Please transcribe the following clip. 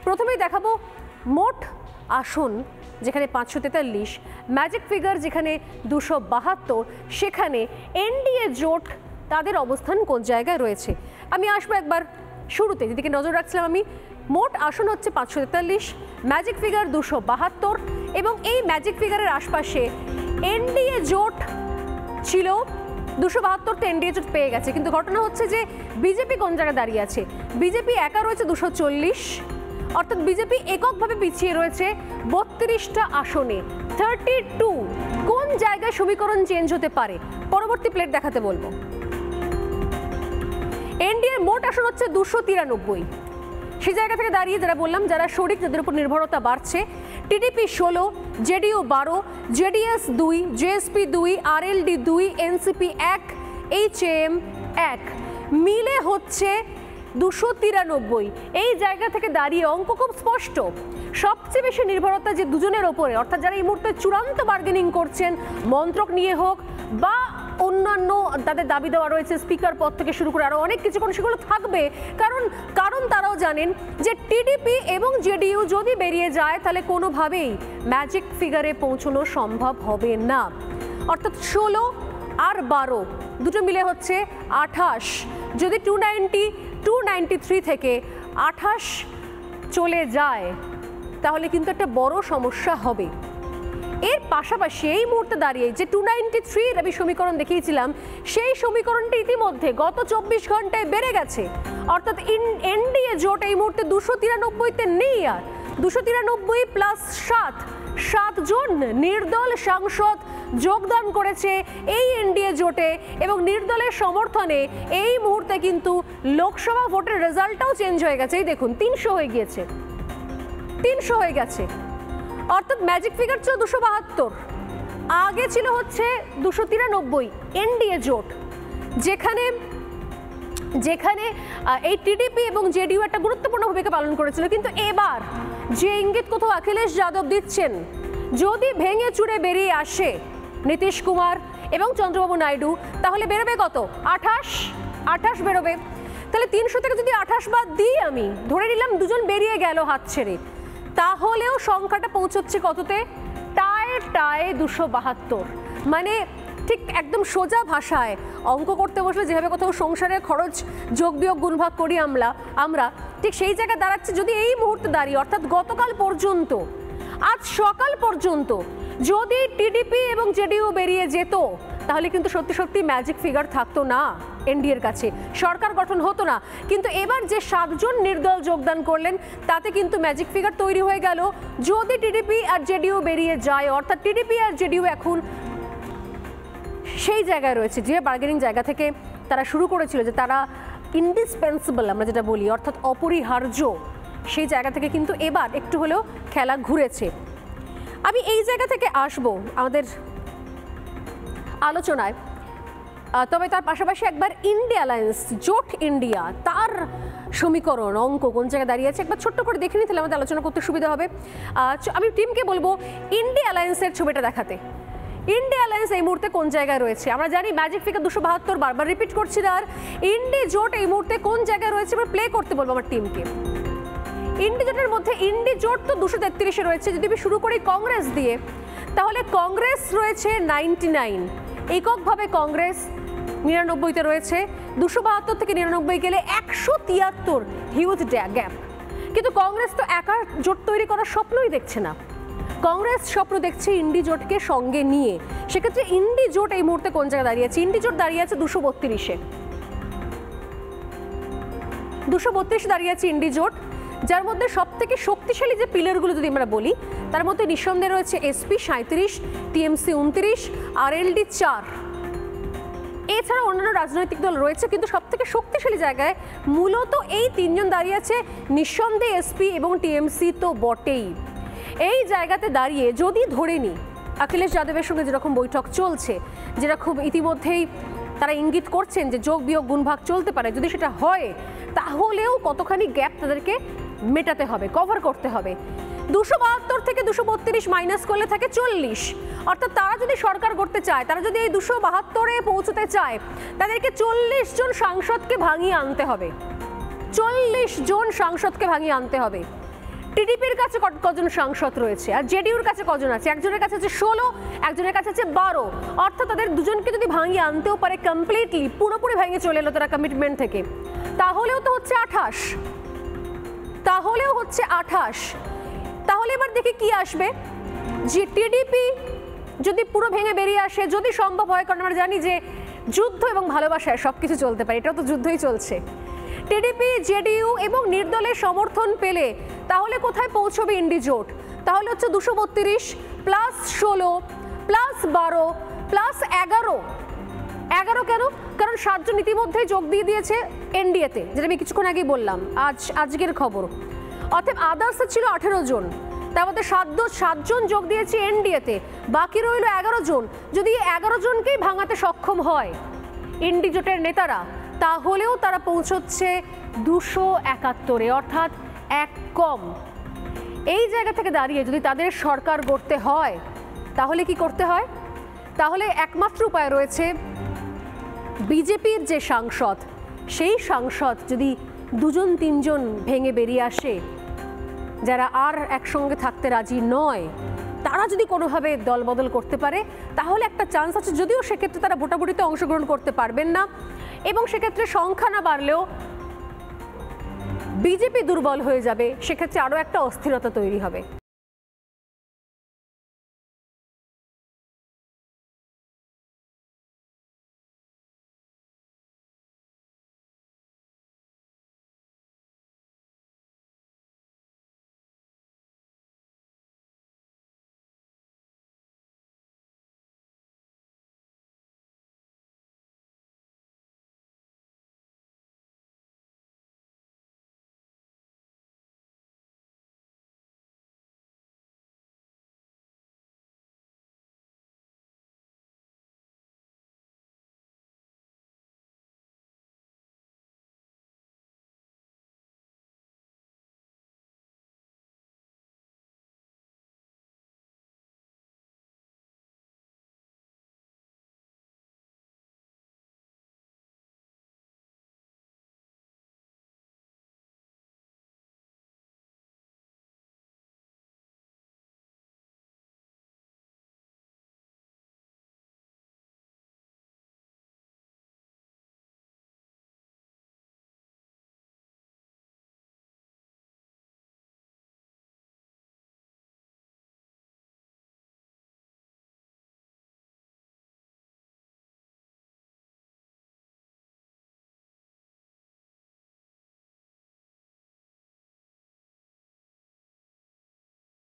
প্রথমেই দেখাবো মোট আসন যেখানে 543, ম্যাজিক ফিগার যেখানে 272, সেখানে এনডিএ জোট তাদের অবস্থান কোন জায়গায় রয়েছে। আমি আসবো একবার শুরুতে, যেদিকে নজর রাখছিলাম আমি, মোট আসন হচ্ছে 543, ম্যাজিক ফিগার 272, এবং এই ম্যাজিক ফিগারের আশপাশে এনডিএ জোট ছিল 272, এনডিএ জোট পেয়ে গেছে। কিন্তু ঘটনা হচ্ছে যে বিজেপি কোন জায়গায় দাঁড়িয়ে আছে। বিজেপি একা রয়েছে 240, অর্থাৎ বিজেপি এককভাবে পিছিয়ে রয়েছে 32টা আসনে। 32 কোন জায়গায় সমীকরণ চেঞ্জ হতে পারে, পরবর্তী প্লেট দেখাতে বলবো। এনডিএর মোট আসন হচ্ছে 293, সেই জায়গা থেকে দাঁড়িয়ে যারা বললাম যারা শরিক, যাদের উপর নির্ভরতা বাড়ছে, TDP 16, JDU 12, JDS 2, JSP 2, RLD 2, NCP 1, HM 1, মিলে হচ্ছে 293। এই জায়গা থেকে দাঁড়িয়ে অঙ্ক খুব স্পষ্ট। সবচেয়ে বেশি নির্ভরতা যে দুজনের ওপরে, অর্থাৎ যারা এই মুহূর্তে চূড়ান্ত বার্গেনিং করছেন, মন্ত্রক নিয়ে হোক বা অন্যান্য তাদের দাবি দেওয়া রয়েছে স্পিকার পদ থেকে শুরু করে আরও অনেক কিছু, সেগুলো থাকবে। কারণ তারাও জানেন যে টিডিপি এবং জেডিইউ যদি বেরিয়ে যায় তাহলে কোনোভাবেই ম্যাজিক ফিগারে পৌঁছানো সম্ভব হবে না। অর্থাৎ 16 আর 12 দুটো মিলে হচ্ছে 28। যদি 293 থেকে 28 চলে যায় তাহলে কিন্তু একটা বড় সমস্যা হবে। এর পাশাপাশি এই মুহূর্তে দাঁড়িয়ে যে 293 আমি সমীকরণ দেখিয়েছিলাম, সেই সমীকরণটি ইতিমধ্যে গত 24 ঘন্টায় বেড়ে গেছে। অর্থাৎ এনডিএ জোট এই মুহূর্তে 293-তে নেই। আর 293 প্লাস 7 জন নির্দল সাংসদ যোগদান করেছে এই এনডিএ জোটে, এবং নির্দলের সমর্থনে এই মুহূর্তে কিন্তু লোকসভা ভোটের রেজাল্টটাও চেঞ্জ হয়ে গেছে। এই দেখুন 300 হয়ে গিয়েছে, 300 হয়ে গেছে। অর্থাৎ ম্যাজিক ফিগার ছিল 272, আগে ছিল হচ্ছে 293 এনডিএ জোট, যেখানে এই টিডিপি এবং জেডিইউ একটা গুরুত্বপূর্ণ ভূমিকা পালন করেছিল। কিন্তু এবার যে ইঙ্গিত কোথাও অখিলেশ যাদব দিচ্ছেন, যদি ভেঙে চুরে বেরিয়ে আসে নীতিশ কুমার এবং চন্দ্রবাবু নাইডু, তাহলে বেরোবে কত? 28 বেরোবে। তাহলে 300 থেকে যদি 28 বাদ দিই, আমি ধরে নিলাম দুজন বেরিয়ে গেল হাত ছেড়ে, তাহলেও সংখ্যাটা পৌঁছচ্ছে কততে? টায় 272। মানে ঠিক একদম সোজা ভাষায় অঙ্ক করতে বসলে যেভাবে কোথাও সংসারের খরচ যোগ বিয়োগ গুণভাগ করি আমরা ঠিক সেই জায়গায় দাঁড়াচ্ছে। যদি এই মুহূর্তে দাঁড়িয়ে, অর্থাৎ গতকাল পর্যন্ত, আজ সকাল পর্যন্ত যদি টিডিপি এবং জেডিইউ বেরিয়ে যেত, তাহলে কিন্তু সত্যি ম্যাজিক ফিগার থাকতো না এনডিএর কাছে, সরকার গঠন হতো না। কিন্তু এবার যে 7 জন নির্দল যোগদান করলেন, তাতে কিন্তু ম্যাজিক ফিগার তৈরি হয়ে গেল। যদি টিডিপি আর জেডিইউ বেরিয়ে যায়, অর্থাৎ টিডিপি আর জেডিইউ এখন সেই জায়গায় রয়েছে যে বার্গেনিং জায়গা থেকে তারা শুরু করেছিল, যে তারা ইন্ডিসপেন্সিবল আমরা যেটা বলি, অর্থাৎ অপরিহার্য, সেই জায়গা থেকে কিন্তু এবার একটু হলেও খেলা ঘুরেছে। আমি এই জায়গা থেকে আসবো আমাদের আলোচনায়, তবে তার পাশাপাশি একবার ইন্ডিয়া অ্যালায়েন্স, জোট ইন্ডিয়া, তার সমীকরণ অঙ্ক কোন জায়গায় দাঁড়িয়েছে একবার ছোট্ট করে দেখে নিতে আমাদের আলোচনা করতে সুবিধা হবে। আমি টিমকে বলবো ইন্ডিয়া অ্যালায়েন্সের ছবিটা দেখাতে। ইন্ডিয়া অ্যালায়েন্স এই মুহূর্তে কোন জায়গায় রয়েছে? আমরা জানি ম্যাজিক ফিগার 272, বারবার রিপিট করছি। আর ইন্ডি জোট এই মুহূর্তে কোন জায়গায় রয়েছে আমরা প্লে করতে বলবো আমার টিমকে। ইন্ডি জোটের মধ্যে ইন্ডি জোট তো 233-এ রয়েছে। যদি আমি শুরু করি কংগ্রেস দিয়ে, তাহলে কংগ্রেস রয়েছে 99, এককভাবে কংগ্রেস 99-তে রয়েছে। 272 থেকে 99 গেলে 173, হিউজ গ্যাপ। কিন্তু কংগ্রেস তো একা জোট তৈরি করার স্বপ্নই দেখছে না, কংগ্রেস স্বপ্ন দেখছে ইন্ডি জোটকে সঙ্গে নিয়ে। সেক্ষেত্রে ইন্ডি জোট এই মুহূর্তে কোন জায়গায় দাঁড়িয়ে আছে? ইন্ডি জোট দাঁড়িয়ে আছে 232-এ, 232 দাঁড়িয়ে আছে ইন্ডি জোট, যার মধ্যে সব থেকে শক্তিশালী যে পিলারগুলো যদি আমরা বলি, তার মধ্যে নিঃসন্দেহে রয়েছে এসপি 37, টিএমসি 29, আরএলডি 4। এছাড়া অন্যান্য রাজনৈতিক দল রয়েছে, কিন্তু সব থেকে শক্তিশালী জায়গায় মূলত এই 3 জন দাঁড়িয়ে আছে। নিঃসন্দেহে এসপি এবং টিএমসি তো বটেই। এই জায়গাতে দাঁড়িয়ে যদি ধরে নিই অখিলেশ যাদবের সঙ্গে যেরকম বৈঠক চলছে, যেটা খুব ইতিমধ্যেই তারা ইঙ্গিত করছেন যে যোগ বিয়োগ গুণভাগ চলতে পারে, যদি সেটা হয় তাহলেও কতখানি গ্যাপ তাদেরকে মেটাতে হবে, কভার করতে হবে। 272 থেকে 232 মাইনাস করলে থাকে 40। অর্থাৎ তারা যদি সরকার করতে চায়, তারা যদি এই 272-এ পৌঁছতে চায়, তাদেরকে 40 জন সাংসদকে ভাঙিয়ে আনতে হবে, 40 জন সাংসদকে ভাঙিয়ে আনতে হবে। টিডিপির কাছে কজন সাংসদ রয়েছে আর জেডিইউর কাছে কজন আছে? একজনের কাছে আছে 16, একজনের কাছে আছে 12। অর্থাৎ তাদের দুজনকে যদি ভাঙিয়ে আনতেও পারে কমপ্লিটলি, পুরোপুরি ভেঙে চলে এলো তারা কমিটমেন্ট থেকে, তাহলেও তো হচ্ছে 28। তাহলে এবার দেখি কি আসবে। যে টিডিপি যদি পুরো ভেঙে বেরিয়ে আসে, যদি সম্ভব হয়, কারণ আমরা জানি যে যুদ্ধ এবং ভালোবাসায় সবকিছু চলতে পারে, এটাও তো যুদ্ধই চলছে। টিডিপি, জেডিইউ এবং নির্দলের সমর্থন পেলে তাহলে কোথায় পৌঁছবে ইন্ডি জোট? তাহলে হচ্ছে 232 প্লাস 16 প্লাস 12 প্লাস 11। 11 কেন? কারণ 7 জন ইতিমধ্যেই যোগ দিয়ে দিয়েছে এনডিএতে, যেটা আমি কিছুক্ষণ আগেই বললাম, আজকের খবর। অতএব আদার্সে ছিল 18 জন, তার মধ্যে 7 জন যোগ দিয়েছে এনডিএতে, বাকি রইল 11 জন। যদি 11 জনকেই ভাঙাতে সক্ষম হয় ইন্ডি জোটের নেতারা, তাহলেও তারা পৌঁছচ্ছে 271, অর্থাৎ এক কম। এই জায়গা থেকে দাঁড়িয়ে যদি তাদের সরকার গড়তে হয়, তাহলে কি করতে হয়? তাহলে একমাত্র উপায় রয়েছে, বিজেপির যে সাংসদ, সেই সাংসদ যদি 2-3 জন ভেঙে বেরিয়ে আসে, যারা আর একসঙ্গে থাকতে রাজি নয়, তারা যদি কোনোভাবে দলবদল করতে পারে, তাহলে একটা চান্স আছে। যদিও সেক্ষেত্রে তারা ভোটাভুটিতে অংশগ্রহণ করতে পারবেন না, এবং সেক্ষেত্রে সংখ্যা না বাড়লেও বিজেপি দুর্বল হয়ে যাবে, সেক্ষেত্রে আরও একটা অস্থিরতা তৈরি হবে।